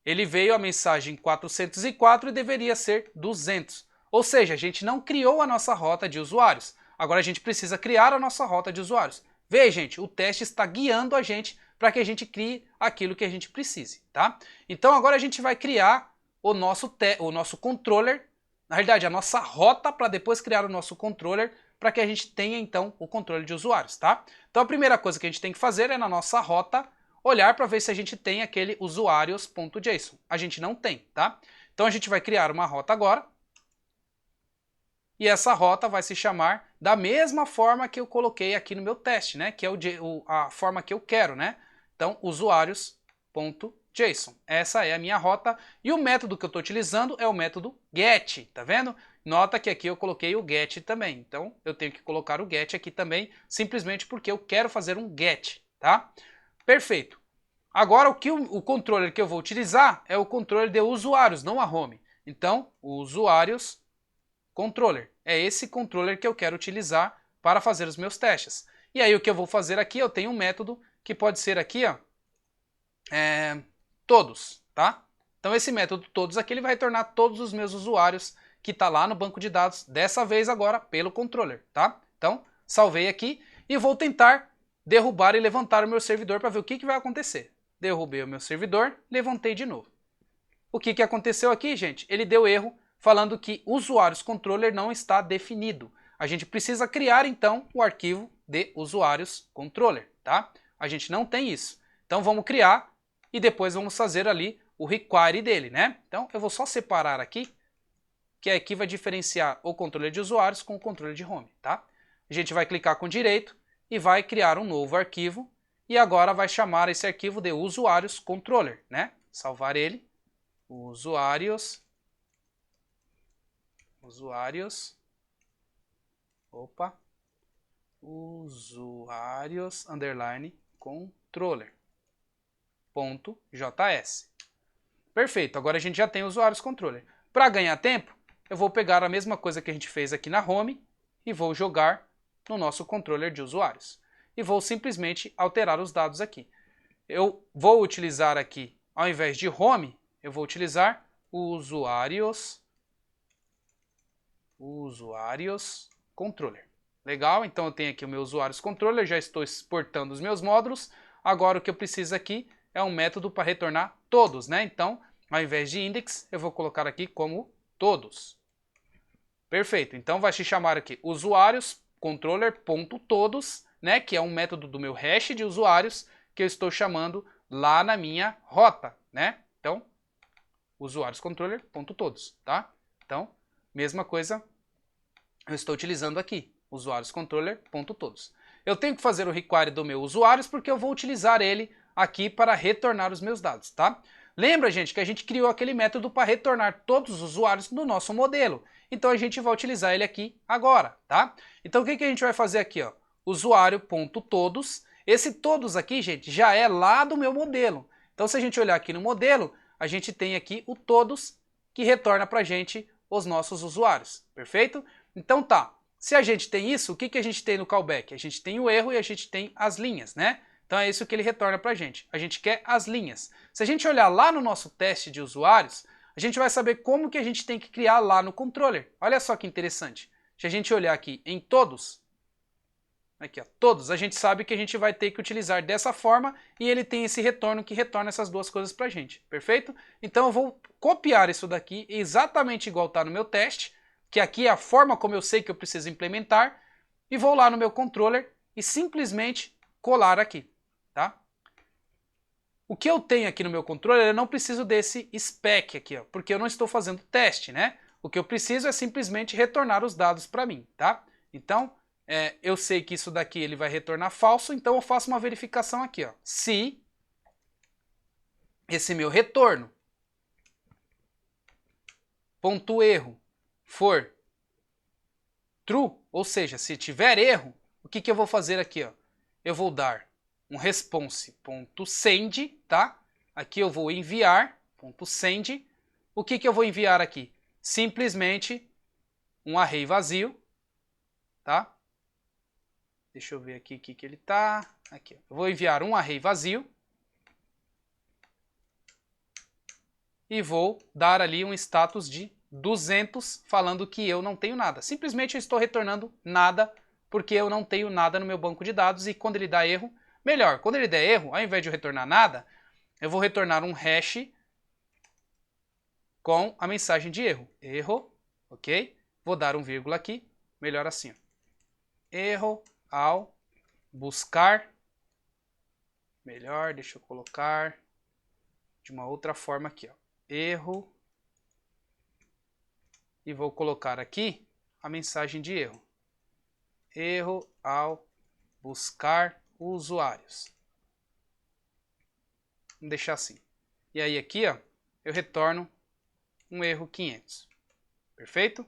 Ele veio a mensagem 404 e deveria ser 200. Ou seja, a gente não criou a nossa rota de usuários. Agora a gente precisa criar a nossa rota de usuários. Veja, gente, o teste está guiando a gente para que a gente crie aquilo que a gente precise, tá? Então agora a gente vai criar o nosso controller, na realidade a nossa rota, para depois criar o nosso controller, para que a gente tenha então o controle de usuários, tá? Então a primeira coisa que a gente tem que fazer é na nossa rota olhar para ver se a gente tem aquele usuários.json. A gente não tem, tá? Então a gente vai criar uma rota agora. E essa rota vai se chamar da mesma forma que eu coloquei aqui no meu teste, né? Que é a forma que eu quero, né? Então, usuários.json. Essa é a minha rota. E o método que eu estou utilizando é o método get, tá vendo? Nota que aqui eu coloquei o get também. Então, eu tenho que colocar o get aqui também, simplesmente porque eu quero fazer um get, tá? Perfeito. Agora, o controller que eu vou utilizar é o controller de usuários, não a home. Então, o usuários controller. É esse controller que eu quero utilizar para fazer os meus testes. E aí o que eu vou fazer aqui, eu tenho um método que pode ser aqui, ó, todos, tá? Então esse método todos aqui, ele vai retornar todos os meus usuários que está lá no banco de dados, dessa vez agora pelo controller, tá? Então, salvei aqui e vou tentar derrubar e levantar o meu servidor para ver o que vai acontecer. Derrubei o meu servidor, levantei de novo. O que aconteceu aqui, gente? Ele deu erro, falando que usuários controller não está definido. A gente precisa criar, então, o arquivo de usuários controller, tá? A gente não tem isso. Então, vamos criar e depois vamos fazer ali o require dele, né? Então, eu vou só separar aqui, que aqui vai diferenciar o controller de usuários com o controller de home, tá? A gente vai clicar com direito e vai criar um novo arquivo e agora vai chamar esse arquivo de usuários controller, né? Salvar ele, usuários, underline controller .js. Perfeito, agora a gente já tem usuários controller. Para ganhar tempo, eu vou pegar a mesma coisa que a gente fez aqui na home e vou jogar no nosso controller de usuários. E vou simplesmente alterar os dados aqui. Eu vou utilizar aqui, ao invés de home, eu vou utilizar usuários controller. Legal? Então eu tenho aqui o meu usuários controller, já estou exportando os meus módulos. Agora o que eu preciso aqui é um método para retornar todos, né? Então, ao invés de index, eu vou colocar aqui como todos. Perfeito. Então vai se chamar aqui usuários controller.todos, né? Que é um método do meu hash de usuários que eu estou chamando lá na minha rota, né? Então, usuários controller.todos, tá? Então, mesma coisa eu estou utilizando aqui, usuários controller.todos. Eu tenho que fazer o require do meu usuários porque eu vou utilizar ele aqui para retornar os meus dados, tá? Lembra, gente, que a gente criou aquele método para retornar todos os usuários no nosso modelo. Então a gente vai utilizar ele aqui agora, tá? Então o que a gente vai fazer aqui, ó? usuário.todos. Esse todos aqui, gente, já é lá do meu modelo. Então, se a gente olhar aqui no modelo, a gente tem aqui o todos, que retorna para a gente os nossos usuários. Perfeito? Então tá. Se a gente tem isso, o que a gente tem no callback? A gente tem o erro e a gente tem as linhas, né? Então é isso que ele retorna para a gente. A gente quer as linhas. Se a gente olhar lá no nosso teste de usuários, a gente vai saber como que a gente tem que criar lá no controller. Olha só que interessante. Se a gente olhar aqui em todos, aqui ó, todos, a gente sabe que a gente vai ter que utilizar dessa forma e ele tem esse retorno que retorna essas duas coisas para a gente. Perfeito? Então eu vou copiar isso daqui exatamente igual está no meu teste, que aqui é a forma como eu sei que eu preciso implementar, e vou lá no meu controller e simplesmente colar aqui, tá? O que eu tenho aqui no meu controller, eu não preciso desse spec aqui, ó, porque eu não estou fazendo teste, né? O que eu preciso é simplesmente retornar os dados para mim, tá? Então, eu sei que isso daqui ele vai retornar falso, então eu faço uma verificação aqui, ó. Se esse meu retorno ponto erro for true, ou seja, se tiver erro, o que eu vou fazer aqui? Ó? Eu vou dar um response.send, tá? Aqui eu vou enviar.send. O que eu vou enviar aqui? Simplesmente um array vazio, tá? Deixa eu ver aqui o que ele tá. Aqui, eu vou enviar um array vazio e vou dar ali um status de 200, falando que eu não tenho nada. Simplesmente eu estou retornando nada, porque eu não tenho nada no meu banco de dados, e quando ele dá erro, melhor, quando ele der erro, ao invés de eu retornar nada, eu vou retornar um hash com a mensagem de erro. Erro, ok? Vou dar um vírgula aqui, melhor assim. Ó. Erro ao buscar, melhor, deixa eu colocar de uma outra forma aqui. Ó. Erro. E vou colocar aqui a mensagem de erro. Erro ao buscar usuários. Vamos deixar assim. E aí aqui, ó, eu retorno um erro 500. Perfeito?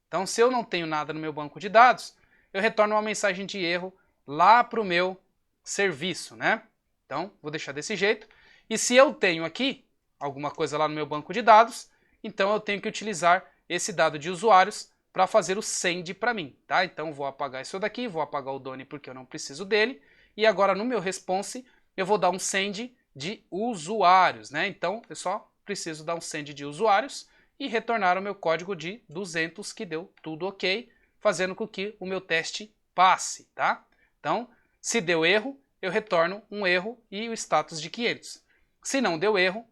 Então, se eu não tenho nada no meu banco de dados, eu retorno uma mensagem de erro lá para o meu serviço, né? Então, vou deixar desse jeito. E se eu tenho aqui alguma coisa lá no meu banco de dados, então eu tenho que utilizar esse dado de usuários para fazer o send para mim, tá? Então vou apagar isso daqui, vou apagar o Done porque eu não preciso dele, e agora no meu response eu vou dar um send de usuários, né? Então eu só preciso dar um send de usuários e retornar o meu código de 200 que deu tudo ok, fazendo com que o meu teste passe, tá? Então, se deu erro, eu retorno um erro e o status de 500. Se não deu erro,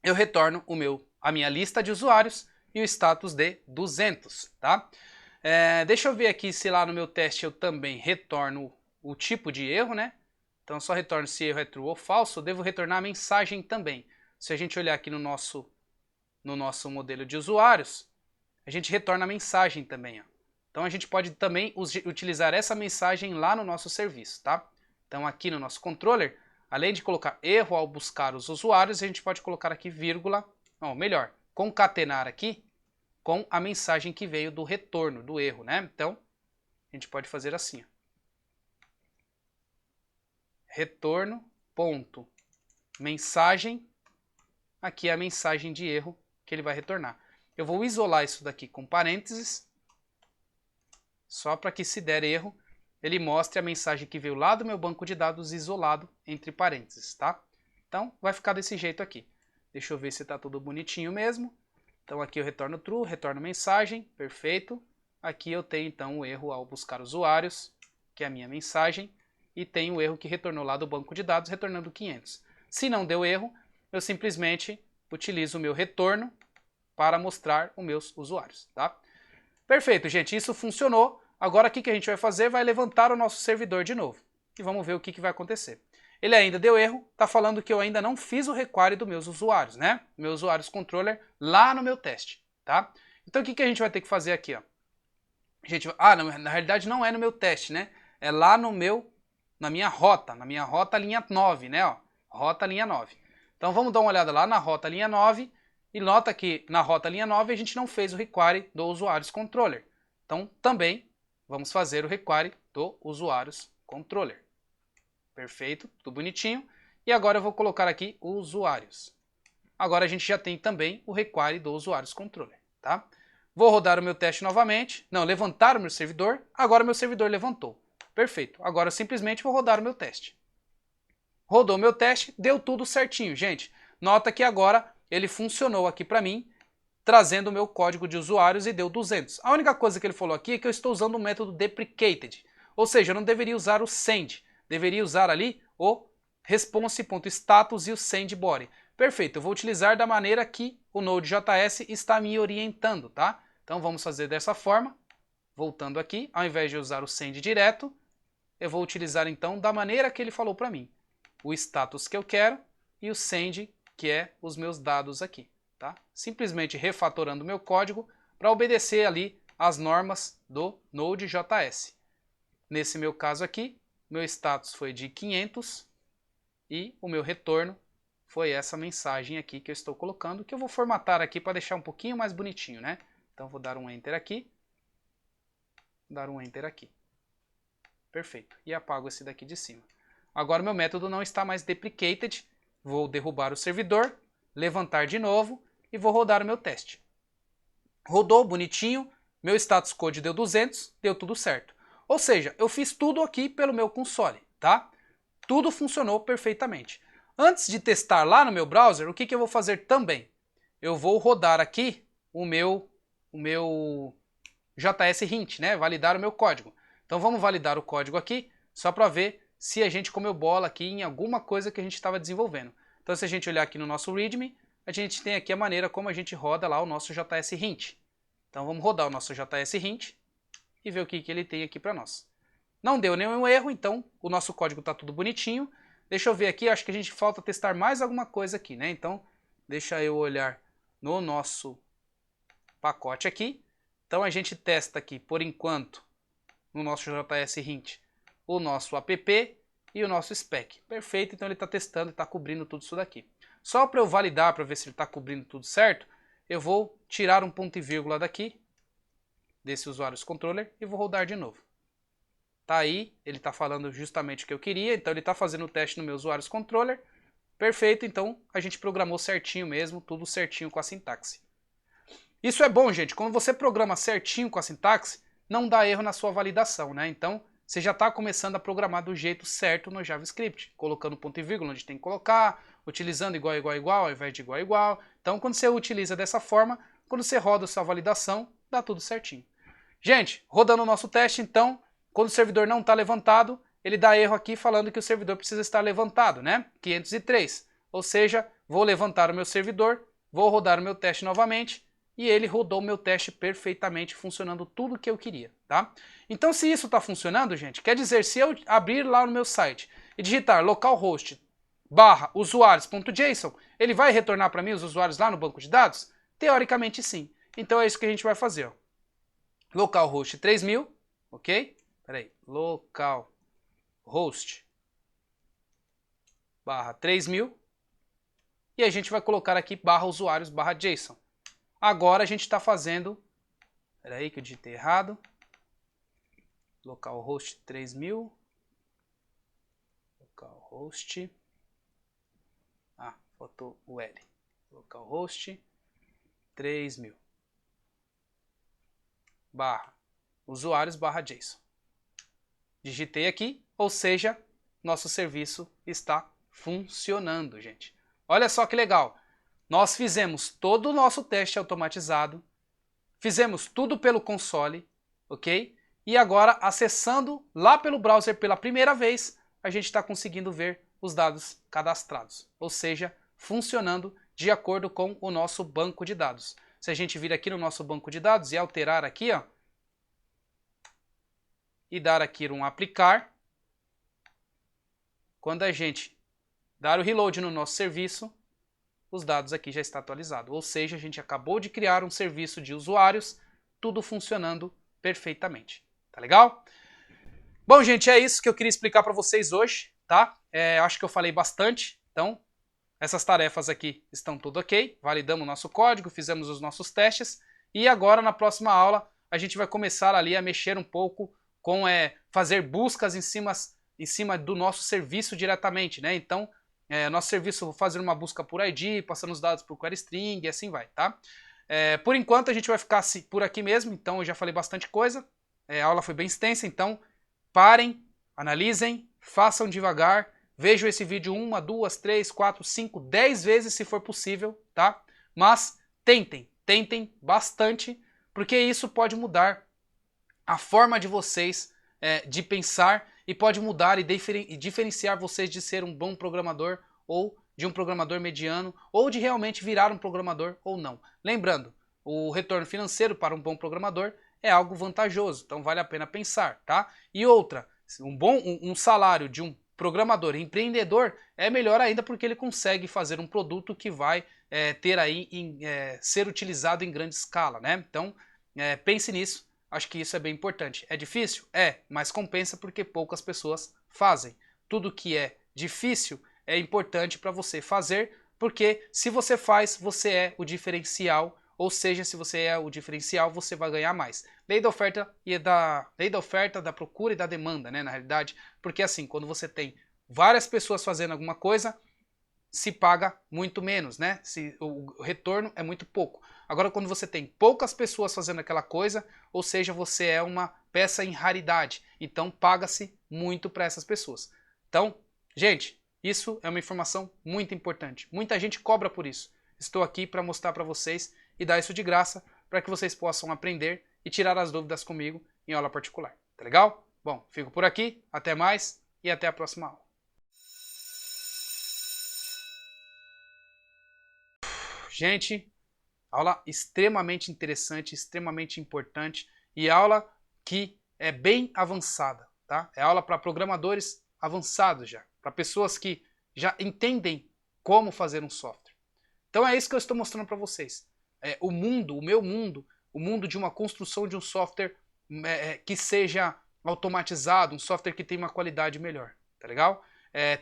eu retorno a minha lista de usuários e o status de 200, tá? Deixa eu ver aqui se lá no meu teste eu também retorno o tipo de erro, né? Então eu só retorno se erro é true ou falso, eu devo retornar a mensagem também. Se a gente olhar aqui no nosso modelo de usuários, a gente retorna a mensagem também, ó. Então a gente pode também utilizar essa mensagem lá no nosso serviço, tá? Então aqui no nosso controller, além de colocar erro ao buscar os usuários, a gente pode colocar aqui vírgula, ou melhor, concatenar aqui com a mensagem que veio do retorno, do erro, né? Então, a gente pode fazer assim. Ó. Retorno, ponto, mensagem, aqui é a mensagem de erro que ele vai retornar. Eu vou isolar isso daqui com parênteses, só para que se der erro, ele mostre a mensagem que veio lá do meu banco de dados isolado entre parênteses, tá? Então, vai ficar desse jeito aqui. Deixa eu ver se está tudo bonitinho mesmo. Então aqui eu retorno true, retorno mensagem, perfeito. Aqui eu tenho então o erro ao buscar usuários, que é a minha mensagem, e tenho o erro que retornou lá do banco de dados, retornando 500. Se não deu erro, eu simplesmente utilizo o meu retorno para mostrar os meus usuários, tá? Perfeito, gente, isso funcionou. Agora o que a gente vai fazer? Vai levantar o nosso servidor de novo. E vamos ver o que vai acontecer. Ele ainda deu erro, está falando que eu ainda não fiz o require dos meus usuários, né? Meus usuários controller lá no meu teste, tá? Então o que a gente vai ter que fazer aqui, ó? Na realidade não é no meu teste, né? É lá na minha rota linha 9, né? Ó, rota linha 9. Então vamos dar uma olhada lá na rota linha 9 e nota que na rota linha 9 a gente não fez o require do usuários controller. Então também vamos fazer o require do usuários controller. Perfeito, tudo bonitinho. E agora eu vou colocar aqui usuários. Agora a gente já tem também o require do usuários controller, tá? Vou rodar o meu teste novamente. Não, levantar o meu servidor. Agora o meu servidor levantou. Perfeito. Agora eu simplesmente vou rodar o meu teste. Rodou o meu teste, deu tudo certinho, gente. Nota que agora ele funcionou aqui para mim, trazendo o meu código de usuários e deu 200. A única coisa que ele falou aqui é que eu estou usando o método deprecated. Ou seja, eu não deveria usar o send. Deveria usar ali o response.status e o sendBody. Perfeito, eu vou utilizar da maneira que o Node.js está me orientando, tá? Então vamos fazer dessa forma. Voltando aqui, ao invés de usar o send direto, eu vou utilizar então da maneira que ele falou para mim. O status que eu quero e o send, que é os meus dados aqui, tá? Simplesmente refatorando o meu código para obedecer ali as normas do Node.js. Nesse meu caso aqui, meu status foi de 500 e o meu retorno foi essa mensagem aqui que eu estou colocando, que eu vou formatar aqui para deixar um pouquinho mais bonitinho, né? Então vou dar um Enter aqui, dar um Enter aqui. Perfeito. E apago esse daqui de cima. Agora meu método não está mais deprecated, vou derrubar o servidor, levantar de novo e vou rodar o meu teste. Rodou bonitinho, meu status code deu 200, deu tudo certo. Ou seja, eu fiz tudo aqui pelo meu console, tá? Tudo funcionou perfeitamente. Antes de testar lá no meu browser, o que eu vou fazer também? Eu vou rodar aqui o meu JS Hint, né? Validar o meu código. Então vamos validar o código aqui, só para ver se a gente comeu bola aqui em alguma coisa que a gente estava desenvolvendo. Então se a gente olhar aqui no nosso README, a gente tem aqui a maneira como a gente roda lá o nosso JS Hint. Então vamos rodar o nosso JS Hint e ver o que ele tem aqui para nós. Não deu nenhum erro, então o nosso código está tudo bonitinho. Deixa eu ver aqui, acho que a gente falta testar mais alguma coisa aqui, né? Então, deixa eu olhar no nosso pacote aqui. Então, a gente testa aqui, por enquanto, no nosso JS Hint, o nosso app e o nosso spec. Perfeito, então ele está testando e está cobrindo tudo isso daqui. Só para eu validar, para ver se ele está cobrindo tudo certo, eu vou tirar um ponto e vírgula daqui, desse usuários controller, e vou rodar de novo. Tá aí, ele está falando justamente o que eu queria, então ele está fazendo o teste no meu usuários controller. Perfeito, então a gente programou certinho mesmo, tudo certinho com a sintaxe. Isso é bom, gente, quando você programa certinho com a sintaxe, não dá erro na sua validação, né? Então você já está começando a programar do jeito certo no JavaScript, colocando ponto e vírgula onde tem que colocar, utilizando igual, igual, igual, ao invés de igual, igual. Então quando você utiliza dessa forma, quando você roda a sua validação, dá tudo certinho. Gente, rodando o nosso teste, então, quando o servidor não está levantado, ele dá erro aqui falando que o servidor precisa estar levantado, né? 503. Ou seja, vou levantar o meu servidor, vou rodar o meu teste novamente e ele rodou o meu teste perfeitamente, funcionando tudo o que eu queria, tá? Então, se isso está funcionando, gente, quer dizer, se eu abrir lá no meu site e digitar localhost /usuários.json, ele vai retornar para mim os usuários lá no banco de dados? Teoricamente, sim. Então, é isso que a gente vai fazer, ó. Localhost 3000, ok? Peraí, localhost /3000 e a gente vai colocar aqui /usuários/json. Agora a gente está fazendo, peraí que eu digitei errado, localhost 3000, localhost, faltou o L, localhost 3000 /usuários/json. Digitei aqui, ou seja, nosso serviço está funcionando, gente. Olha só que legal. Nós fizemos todo o nosso teste automatizado, fizemos tudo pelo console, ok? E agora, acessando lá pelo browser pela primeira vez, a gente está conseguindo ver os dados cadastrados, ou seja, funcionando de acordo com o nosso banco de dados. Se a gente vir aqui no nosso banco de dados e alterar aqui, ó, e dar aqui um aplicar, quando a gente dar o reload no nosso serviço, os dados aqui já estão atualizados. Ou seja, a gente acabou de criar um serviço de usuários, tudo funcionando perfeitamente. Tá legal? Bom, gente, é isso que eu queria explicar para vocês hoje, tá? Acho que eu falei bastante, então essas tarefas aqui estão tudo ok. Validamos o nosso código, fizemos os nossos testes e agora na próxima aula a gente vai começar ali a mexer um pouco com fazer buscas em cima do nosso serviço diretamente, né? Então, nosso serviço, vou fazer uma busca por ID, passando os dados por query string e assim vai, tá? Por enquanto a gente vai ficar por aqui mesmo, então eu já falei bastante coisa, a aula foi bem extensa, então parem, analisem, façam devagar, vejam esse vídeo 1, 2, 3, 4, 5, 10 vezes se for possível, tá? Mas tentem bastante, porque isso pode mudar a forma de vocês de pensar e pode mudar e diferenciar vocês de ser um bom programador ou de um programador mediano ou de realmente virar um programador ou não. Lembrando, o retorno financeiro para um bom programador é algo vantajoso, então vale a pena pensar, tá? E outra, um salário de um programador empreendedor é melhor ainda porque ele consegue fazer um produto que vai ter aí ser utilizado em grande escala, né? Então pense nisso. Acho que isso é bem importante. É difícil? Mas compensa porque poucas pessoas fazem. Tudo que é difícil é importante para você fazer, porque se você faz, você é o diferencial, ou seja, se você é o diferencial, você vai ganhar mais. Lei da oferta da procura e da demanda, né, na realidade, porque assim, quando você tem várias pessoas fazendo alguma coisa, se paga muito menos, né? O retorno é muito pouco. Agora, quando você tem poucas pessoas fazendo aquela coisa, ou seja, você é uma peça em raridade, então paga-se muito para essas pessoas. Então, gente, isso é uma informação muito importante. Muita gente cobra por isso. Estou aqui para mostrar para vocês e dar isso de graça para que vocês possam aprender e tirar as dúvidas comigo em aula particular. Tá legal? Bom, fico por aqui. Até mais e até a próxima aula. Gente, aula extremamente interessante, extremamente importante e aula que é bem avançada, tá? É aula para programadores avançados já, para pessoas que já entendem como fazer um software. Então é isso que eu estou mostrando para vocês. O meu mundo, o mundo de uma construção de um software que seja automatizado, um software que tenha uma qualidade melhor, tá legal?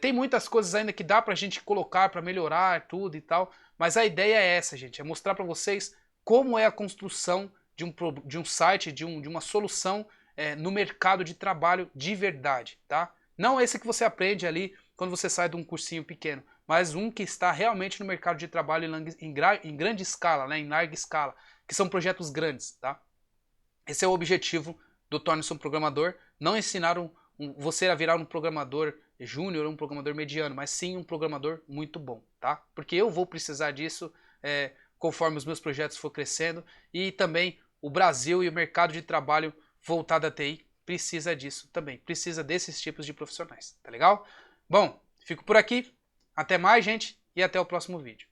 Tem muitas coisas ainda que dá pra gente colocar para melhorar tudo e tal, mas a ideia é essa, gente, é mostrar para vocês como é a construção de um site, de uma solução no mercado de trabalho de verdade, tá? Não esse que você aprende ali quando você sai de um cursinho pequeno, mas um que está realmente no mercado de trabalho em grande escala, né, em larga escala, que são projetos grandes, tá? Esse é o objetivo do Torne-se um Programador, não ensinar você a virar um programador júnior ou um programador mediano, mas sim um programador muito bom, tá? Porque eu vou precisar disso conforme os meus projetos for crescendo e também o Brasil e o mercado de trabalho voltado à TI precisa disso também, precisa desses tipos de profissionais, tá legal? Bom, fico por aqui, até mais, gente, e até o próximo vídeo.